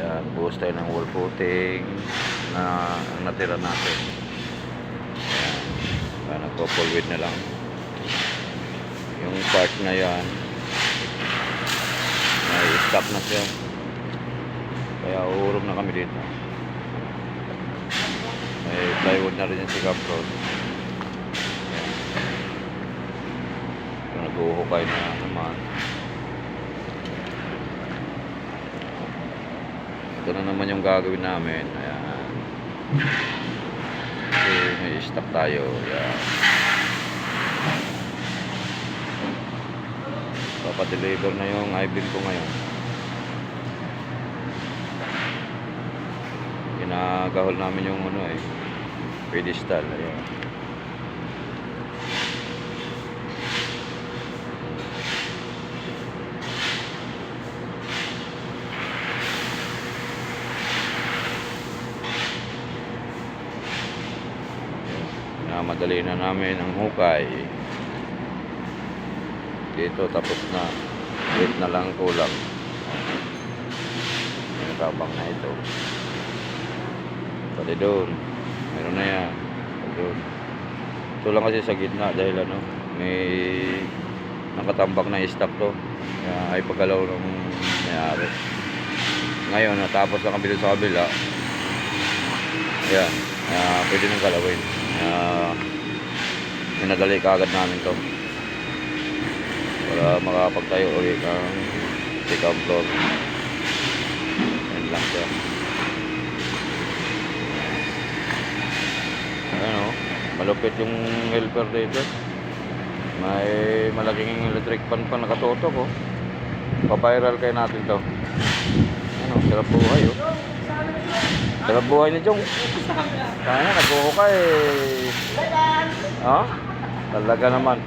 Ayan, buhos tayo ng wall footing na ang natira natin. Ayan, nagpo-full width na lang. Yung part na yan, may stop na siya. Kaya uurong na kami dito. May plywood na rin yung si Capron. Kung nag-uhukay na naman. Ito na naman yung gagawin namin. Ayan. Kasi may stock tayo. Ayan. Papadeliver na yung I-beam ko ngayon. Ginagahol namin yung ano pedestal. Ayan. Madali na namin ang hukay dito, tapos na. Wait na lang kulang. Yung tabang na ito pati doon meron na yan doon. Ito lang kasi sa gitna dahil may nakatambak na stock to, kaya ay paggalaw ng mayari. Ngayon natapos lang kami sa kabila. Ayan, pwede nang galawin. Minadali ka agad namin to para makapagtayo ulit ng second floor. Yan lang siya. Ayan malupit yung helper dito. May malaking electric fan pa nakatutok papiral kayo natin to. Sarap buhay sarap buhay ni Jong. Kaya nagbuhukay talaga naman.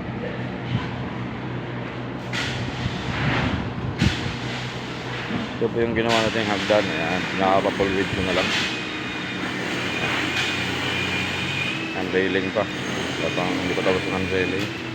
Ito po yung ginawa natin yung hagdan. Ayan, nakapapulwid ko na lang. Unrailing pa. Hindi pa tapos ng unrailing.